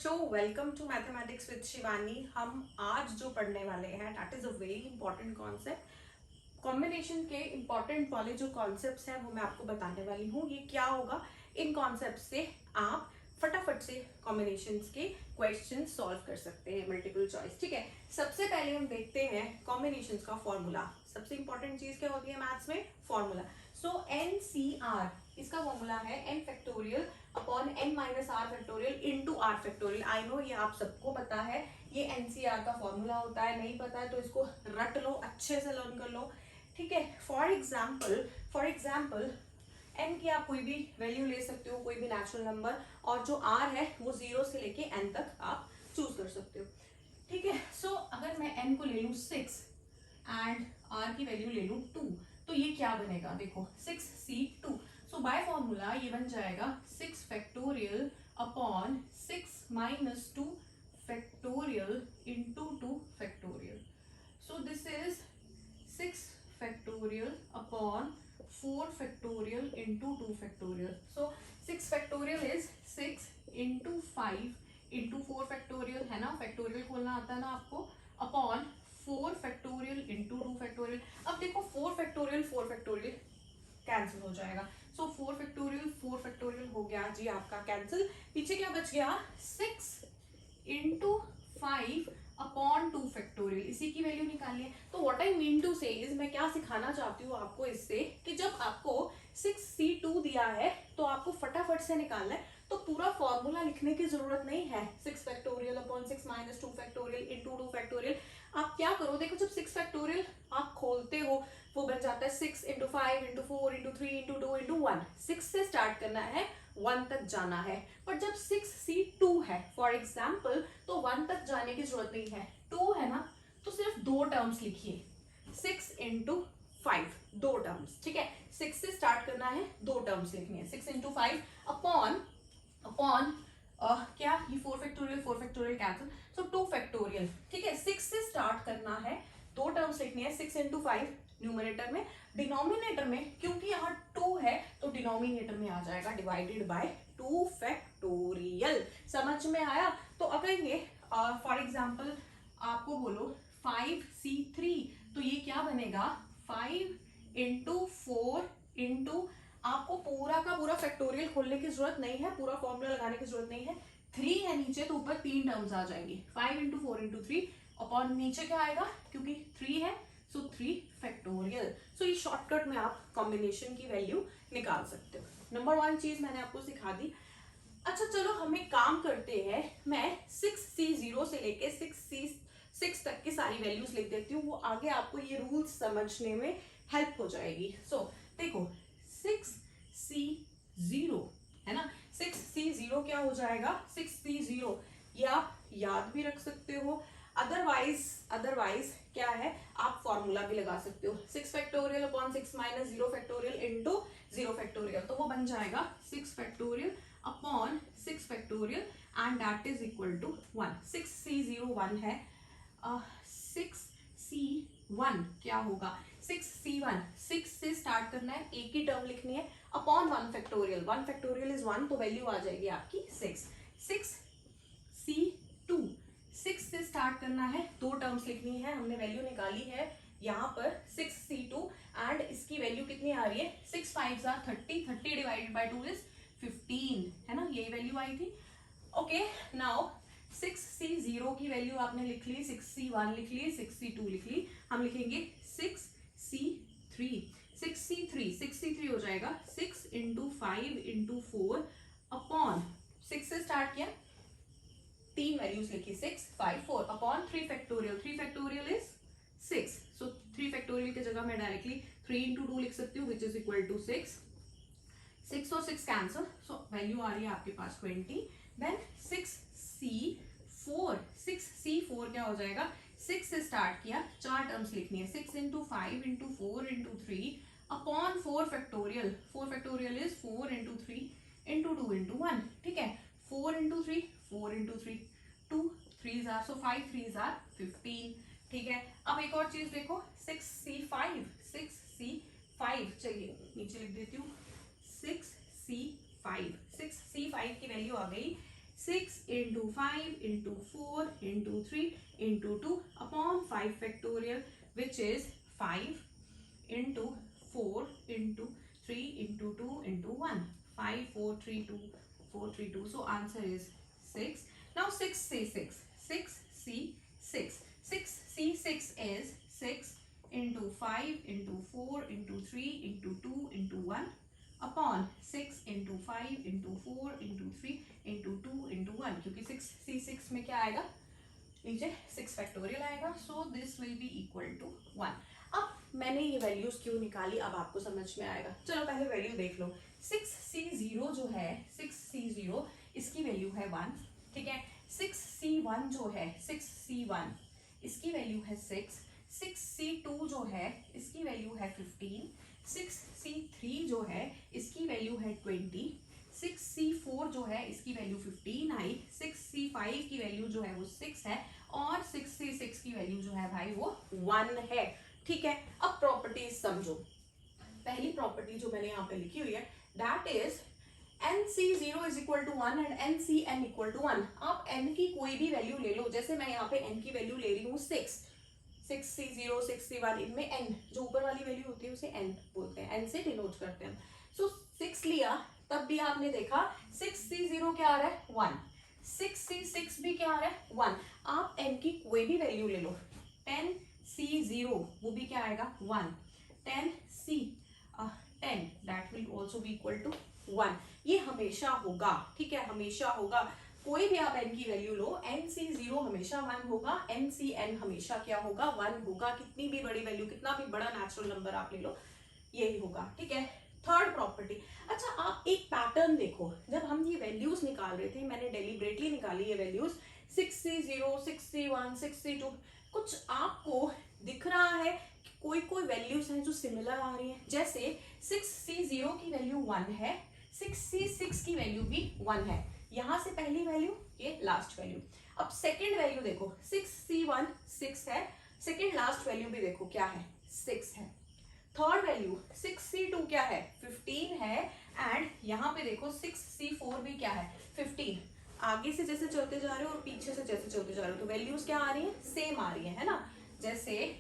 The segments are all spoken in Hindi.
बच्चों, welcome to mathematics with Shivani. हम आज जो पढ़ने वाले हैं that is a very important concept. Combination के इंपॉर्टेंट वाले जो कॉन्सेप्ट्स हैं वो मैं आपको बताने वाली हूँ। ये क्या होगा, इन कॉन्सेप्ट से आप फटाफट से कॉम्बिनेशंस के क्वेश्चन सॉल्व कर सकते हैं, मल्टीपल चॉइस। ठीक है, सबसे पहले हम देखते हैं कॉम्बिनेशंस का फॉर्मूला। सबसे इंपॉर्टेंट चीज क्या होती है मैथ्स में? फॉर्मूला। सो NCR, इसका फॉर्मूला है n factorial upon n minus R factorial into R factorial. I know ये आप सबको पता है, ये NCR का फॉर्मूला होता है। नहीं पता है तो इसको रट लो, अच्छे से लर्न कर लो। ठीक है, फॉर एग्जाम्पल n की आप कोई भी वैल्यू ले सकते हो, कोई भी नेचुरल नंबर, और जो r है वो 0 से लेके n तक आप चूज कर सकते हो। ठीक है, सो अगर मैं n को ले लूं 6 एंड r की वैल्यू ले लूं 2, तो ये क्या बनेगा? देखो 6c2। सो बाय फॉर्मूला ये बन जाएगा 6 factorial upon 6 minus 2 factorial into 2 factorial. So this is 6 factorial upon 4 factorial into 2 factorial. So 6 factorial is 6 into 5 into 4 factorial, है ना? फैक्टोरियल खोलना आता है ना आपको, अपॉन 4 factorial into 2 factorial। अब देखो 4 factorial कैंसिल हो जाएगा। सो 4 फैक्टोरियल हो गया जी आपका कैंसिल। पीछे क्या बच गया? 6 इंटू 5 अपॉन 2 फैक्टोरियल, इसी की वैल्यू निकालिए। तो व्हाट आई मीन टू से इज, मैं क्या सिखाना चाहती हूँ आपको इससे, कि जब आपको 6c2 दिया है तो आपको फटाफट से निकालना है। तो पूरा फॉर्मूला लिखने की जरूरत नहीं है। 6 factorial upon 6 minus 2 factorial into 2 factorial. आप क्या करो, देखो जब 6 फैक्टोरियल आप खोलते हो वो बन जाता है 6 into 5 into 4 into 3 into 2 into 1। 6 से स्टार्ट करना है, 1 तक जाना है। पर जब 6c2 है फॉर एग्जाम्पल, तो 1 तक जाने की जरूरत नहीं है। 2 है ना, तो सिर्फ दो टर्म्स लिखिए, 6 इंटू 5, दो टर्म्स। ठीक है, 6 से स्टार्ट करना है, दो टर्म्स लिखनी है, 6 इंटू 5 अपॉन क्या, ये 4 फैक्टोरियल कैंसिल, सो 2 फैक्टोरियल। ठीक है, 6 से स्टार्ट करना है, दो टर्म्स लिखनी है, 6 इंटू 5 न्यूमरेटर में। डिनोमिनेटर में क्योंकि यहाँ 2 है तो डिनोमिनेटर में आ जाएगा डिवाइडेड बाय 2 फैक्टोरियल। समझ में आया? तो अगर ये फॉर एग्जाम्पल आपको बोलो 5c3, तो ये क्या बनेगा? 5 इंटू 4 इंटू, आपको पूरा का पूरा फैक्टोरियल खोलने की जरूरत नहीं है, पूरा फॉर्मूला लगाने की जरूरत नहीं है। 3 है नीचे तो ऊपर 3 टर्म्स आ जाएंगी, 5 इंटू 4 इंटू 3 अपॉन नीचे क्या आएगा, क्योंकि 3 है सो 3 फैक्टोरियल। सो ये शॉर्टकट में आप कॉम्बिनेशन की वैल्यू निकाल सकते हो। नंबर 1 चीज मैंने आपको सिखा दी। अच्छा चलो हम एक काम करते हैं, मैं 6c0 से लेके 6 तक की सारी वैल्यूज लिख देती हूँ, वो आगे आपको ये रूल्स समझने में हेल्प हो जाएगी। सो देखो 6c0 है ना, 6c0 क्या हो जाएगा? 6c0 ये आप याद भी रख सकते हो, अदरवाइज क्या है, आप फॉर्मूला भी लगा सकते हो। 6 factorial upon 6 minus 0 factorial into 0 factorial, तो वो बन जाएगा 6 factorial upon 6 factorial and that is equal to 1। 6c0 1 है, 6c1 क्या होगा? 6c1, 6 से स्टार्ट करना है, एक ही टर्म लिखनी है, अपॉन 1 फैक्टोरियल। 1 फैक्टोरियल इज 1, तो वैल्यू आ जाएगी आपकी 6। 6c2, 6 से स्टार्ट करना है, दो टर्म्स लिखनी है, हमने वैल्यू निकाली है यहाँ पर 6c2 एंड इसकी वैल्यू कितनी आ रही है? 6 5 30, 30 डिवाइडेड बाय 2 इज 15, है ना, यही वैल्यू आई थी। ओके, नाउ 6c0 की वैल्यू आपने लिख ली, 6c1 लिख ली, 6c2 लिख ली, हम लिखेंगे 6c3। 6c3 हो जाएगा 6 इंटू 5 इंटू 4 अपॉन 6 से स्टार्ट किया, तीन वैल्यूज लिखी, 6 5 4 upon 3 factorial. 3 factorial is 6, so 3 factorial की जगह मैं डायरेक्टली 3 इंटू 2 लिख सकती हूँ विच इज इक्वल टू 6। 6 और 6 कैंसल, सो वैल्यू आ रही है आपके पास 20। देन 6c4 क्या हो जाएगा? 6 से स्टार्ट किया, चार टर्म्स लिखनी है, 6 into 5 into 4 into 3 upon 4 factorial. 4 factorial is 4 into 3 into 2 into 1। ठीक है, 4 इंटू 3 4 इंटू 3 2 3 जार, सो 5 3 जार 15। ठीक है, अब एक और चीज देखो, 6c5, चलिए नीचे लिख देती हूँ, 6c5 की वैल्यू आ गई 6 into 5 into 4 into 3 into 2 upon 5 factorial, which is 5 into 4 into 3 into 2 into 1. 5, 4, 3, 2, 4, 3, 2. So answer is 6. Now 6C6. 6C6. 6C6 is 6 into 5 into 4 into 3 into 2 into 1 upon 6 into 5 into 4 into 3 into 2 into 1, क्योंकि 6C6 में क्या आएगा, नीचे 6 फैक्टोरियल आएगा. So this will be equal to 1. अब मैंने ये वैल्यूज क्यों निकाली, अब आपको समझ में आएगा. चलो पहले वैल्यू देख लो. 6C0 जो है, 6C0 इसकी वैल्यू है 1. ठीक है. 6C1 जो है, 6C1 इसकी वैल्यू है 6. 6C2 जो है इसकी वैल्यू है 15. 6C3 जो है इसकी वैल्यू है 20. 6C4 जो है इसकी वैल्यू 15 आई. 6C5 की वैल्यू जो है वो 6 है और 6C6 की वैल्यू जो है भाई वो 1 है. ठीक है. अब प्रॉपर्टीज समझो. पहली प्रॉपर्टी जो मैंने यहाँ पे लिखी हुई है, that is NC0 is equal to 1 and NCN equal to 1. आप n की कोई भी वैल्यू ले लो. जैसे मैं यहाँ पे n की वैल्यू ले रही हूँ 6. 6C0, 6C1, इनमें n जो ऊपर वाली वैल्यू होती है उसे n बोलते हैं, n से डिनोट करते हैं. सो 6 लिया, तब भी आपने देखा 6C0 क्या आ रहा है 1. 6C6 भी क्या आ रहा है 1. आप n की कोई भी वैल्यू ले लो. 10C0 वो भी क्या आएगा 1. 10 that will also be equal to 1. ये हमेशा होगा. ठीक है, हमेशा होगा. कोई भी आप n की वैल्यू लो, NC0 हमेशा 1 होगा, NCN हमेशा क्या होगा 1 होगा. कितनी भी बड़ी वैल्यू, कितना भी बड़ा नेचुरल नंबर आप ले लो, यही होगा. ठीक है. Third property. अच्छा, आप एक पैटर्न देखो. जब हम ये वैल्यूज निकाल रहे थे, मैंने डेलिबरेटली निकाली ये वैल्यूज. 6C0, 6C1, 6C2, कुछ आपको दिख रहा है कि कोई कोई वैल्यूज हैं जो सिमिलर आ रही हैं. जैसे 6C0 की वैल्यू 1 है, 6C6 की वैल्यू भी 1 है. यहां से पहली वैल्यू, ये लास्ट वैल्यू. अब सेकंड वैल्यू देखो, 6C1 6 है. सेकंड लास्ट वैल्यू भी देखो क्या है, 6 है. थर्ड वैल्यू 6C2 क्या है, 15 है. एंड यहाँ पे देखो 6C4 भी क्या है, 15. आगे से जैसे चलते जा रहे हो और पीछे से जैसे चलते जा रहे हो तो वैल्यूज क्या आ रही हैं, सेम आ रही है ना. जैसे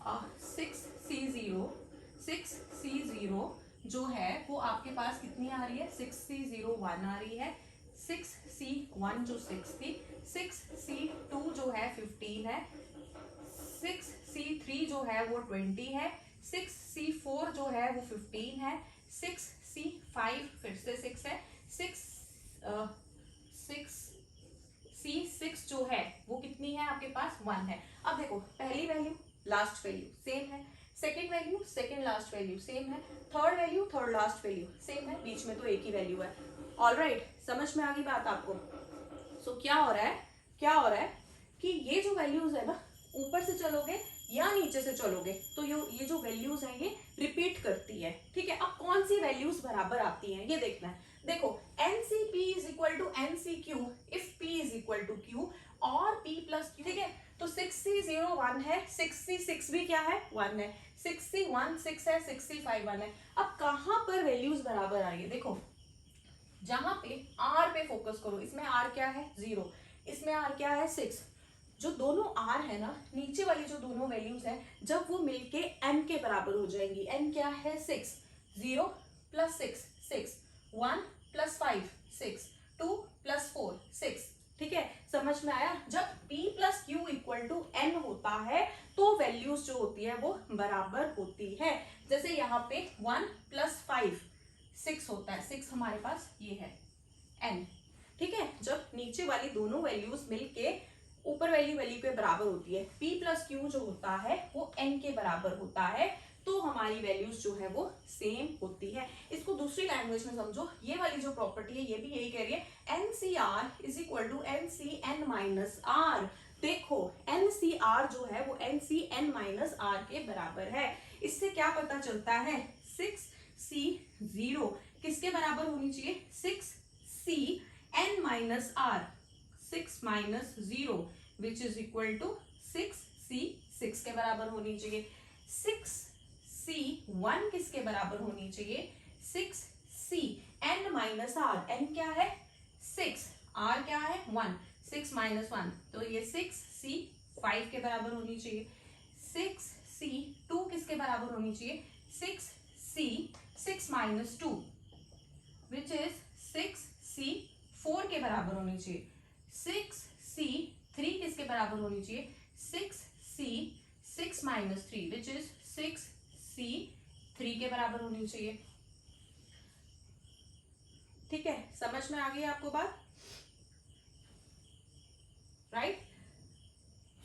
6C0 जो है वो आपके पास कितनी आ रही है, 6C0 1 आ रही है. 6C1 जो 6 थी, 6C2 जो है 15 है. 6C3 जो है वो 20 है. 6C4 जो है वो 15 है. 6C5 फिर से 6 है. 6C6 जो है वो कितनी है आपके पास, 1 है. अब देखो पहली वैल्यू लास्ट वैल्यू सेम है. Second value second last value same है. Third value third last value same है. बीच में तो एक ही वैल्यू है. ऑलराइट, समझ में आ गई बात आपको. सो क्या हो रहा है कि ये जो वैल्यूज है ना, ऊपर से चलोगे या नीचे से चलोगे तो ये जो वैल्यूज हैं ये रिपीट करती है. ठीक है. अब कौन सी वैल्यूज बराबर आती हैं ये देखना है. देखो NCP is equal to NCQ if P is equal to Q और P प्लस Q. ठीक है. तो 6C0 1 है, 6C6 भी क्या है 1 है, 6C1 6 है, 6C5 1 है. अब कहां पर वैल्यूज बराबर आ रही है, देखो जहां पे R पे फोकस करो. इसमें R क्या है 0, इसमें R क्या है 6. जो दोनों R है ना, नीचे वाली जो दोनों वैल्यूज है, जब वो मिलके n के बराबर हो जाएंगी. n क्या है 6, 0 प्लस 6 6, 1 प्लस 5 6, 2 प्लस 4 6. ठीक है, समझ में आया. जब P plus Q equal to n होता है तो वैल्यूज जो होती है वो बराबर होती है. जैसे यहाँ पे 1 प्लस 5 6 होता है. 6 हमारे पास ये है n. ठीक है. जब नीचे वाली दोनों वैल्यूज मिलके ऊपर वाली वैल्यू के बराबर होती है, P प्लस Q जो होता है वो n के बराबर होता है, तो हमारी वैल्यूज जो है वो सेम होती है. इसको दूसरी लैंग्वेज में समझो. ये वाली जो प्रॉपर्टी है ये भी यही कह रही है, NCR is equal to NCN minus R. देखो NCR जो है वो NCN माइनस R के बराबर है. इससे क्या पता चलता है, 6C0 किसके बराबर होनी चाहिए, 6CN minus R. 6 minus 0 which is equal to 6C6 के बराबर होनी चाहिए. 6C1 किसके बराबर होनी चाहिए, 6CN माइनस R. n क्या है 6. r क्या है 1, 6 माइनस 1, तो ये 6c 5 के बराबर होनी चाहिए, 6c 2 किसके बराबर होनी चाहिए, 6c 6 minus 2 which is 6c 4 के बराबर होनी चाहिए, 6c 3 किसके बराबर होनी चाहिए, 6c 6 minus 3 which is 6c 3 के बराबर होनी चाहिए। ठीक है, समझ में आ गई आपको बात, right.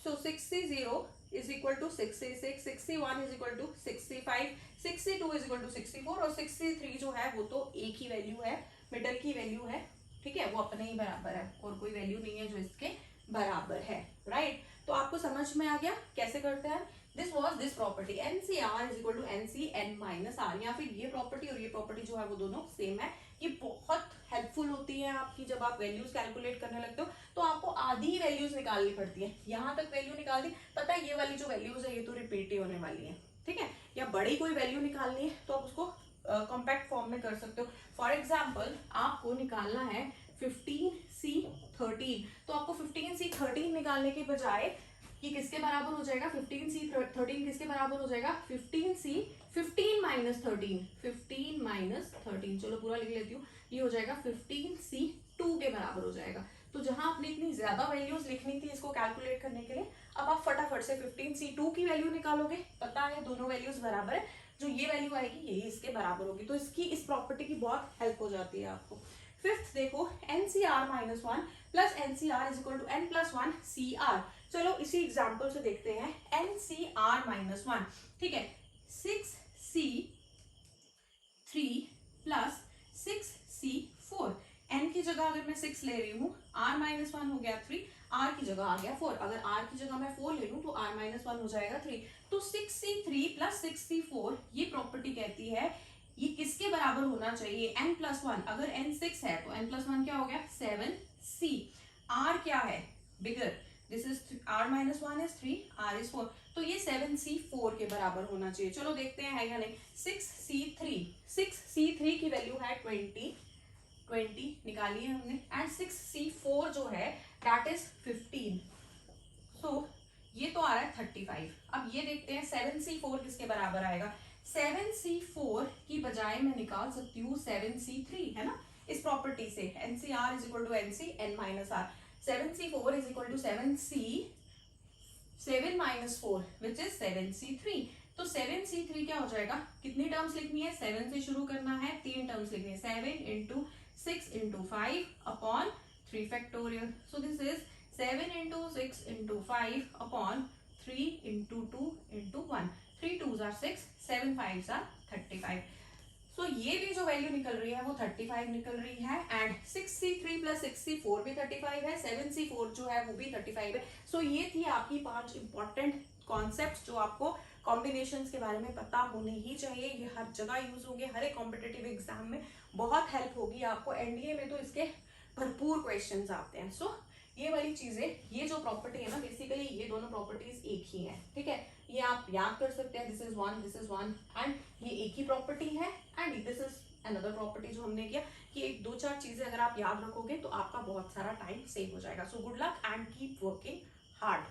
So 60 is equal to 66, 61 is equal to 65, 62 is equal to 64 और 63 जो है वो तो एक ही वैल्यू है, मिडल की वैल्यू है, ठीक है, वो अपने ही बराबर है और कोई वैल्यू नहीं है जो इसके बराबर है, राइट। तो आपको समझ में आ गया कैसे करते हैं। This was this property NCR is equal to NCN minus R, या फिर ये प्रॉपर्टी और ये प्रॉपर्टी जो है वो दोनों सेम है। ये बहुत हेल्पफुल होती है आपकी जब आप वैल्यूज कैलकुलेट करने लगते हो, तो आपको आधी ही वैल्यूज निकालनी पड़ती है, यहाँ तक वैल्यू निकाल दी, पता है ये वाली जो वैल्यूज है ये तो रिपीट ही होने वाली है, ठीक है। या बड़ी कोई वैल्यू निकालनी है तो आप उसको कॉम्पैक्ट फॉर्म में कर सकते हो। फॉर एग्जाम्पल आपको निकालना है 15C13, तो आपको 15C13 निकालने के बजाय कि किसके बराबर हो जाएगा, 15C13 किसके बराबर हो जाएगा, 15 माइनस 13, चलो पूरा लिख लेती हूँ, ये हो जाएगा 15C2 के बराबर हो जाएगा। तो जहां आपने इतनी ज्यादा वैल्यूज लिखनी थी इसको कैलकुलेट करने के लिए, अब आप फटाफट से 15C2 की वैल्यू निकालोगे, पता है दोनों वैल्यूज बराबर है, जो ये वैल्यू आएगी यही इसके बराबर होगी, तो इसकी इस प्रॉपर्टी की बहुत हेल्प हो जाती है आपको। फिफ्थ देखो NCR minus 1 plus NCR is equal to N plus 1 CR। चलो इसी एग्जाम्पल से देखते हैं NCR माइनस 1, ठीक है, 6C3 प्लस 6C4, N की जगह अगर मैं 6 ले रही हूँ, R माइनस 1 हो गया 3, R की जगह आ गया 4, अगर R की जगह मैं 4 ले लूँ तो R माइनस 1 हो जाएगा 3, तो 6C3 प्लस 6C4 ये प्रॉपर्टी कहती है ये किसके बराबर होना चाहिए, n प्लस 1, अगर n 6 है तो n प्लस 1 क्या हो गया 7C, R क्या है bigger, this is R minus 1 is 3, R is 4, तो ये 7C 4 के बराबर होना चाहिए। चलो देखते हैं है या नहीं। 6C3 की वैल्यू है 20 निकाली है हमने, एंड 6C4 जो है दैट इज 15, सो ये तो आ रहा है 35। अब ये देखते हैं 7C4 किसके बराबर आएगा, 7C4 की बजाय मैं निकाल सकती हूँ 7C3, है ना, इस प्रॉपर्टी से NCR is equal to NCN minus R, 7C4 is equal to 7 minus 4 which is 7C3, तो 7C3 क्या हो जाएगा, कितनी टर्म्स लिखनी है, 7 से शुरू करना है, 3 टर्म्स लिखनी है, 7 into 6 into 5 upon 3 factorial, so this is 7 into 6 into 5 upon 3 into 2 into 1, 3 2s are 6, 7 5s are 35, सो ये भी जो वैल्यू निकल रही है वो 35 निकल रही है, एंड 6C3 प्लस 6C4 भी 35 है, 7C4 जो है वो भी 35 है। सो ये थी आपकी 5 इंपॉर्टेंट कॉन्सेप्ट जो आपको कॉम्बिनेशंस के बारे में पता होने ही चाहिए, ये हर जगह यूज होंगे, हर एक कॉम्पिटेटिव एग्जाम में बहुत हेल्प होगी आपको, एनडीए में तो इसके भरपूर क्वेश्चंस आते हैं। सो ये वाली चीजें, ये जो प्रॉपर्टी है ना, बेसिकली ये दोनों प्रॉपर्टीज एक ही है, ठीक है, ये आप याद कर सकते हैं, दिस इज वन एंड ये एक ही प्रॉपर्टी है, and this is another property जो हमने किया, कि एक 2-4 चीजें अगर आप याद रखोगे तो आपका बहुत सारा टाइम सेव हो जाएगा। So good luck and keep working hard.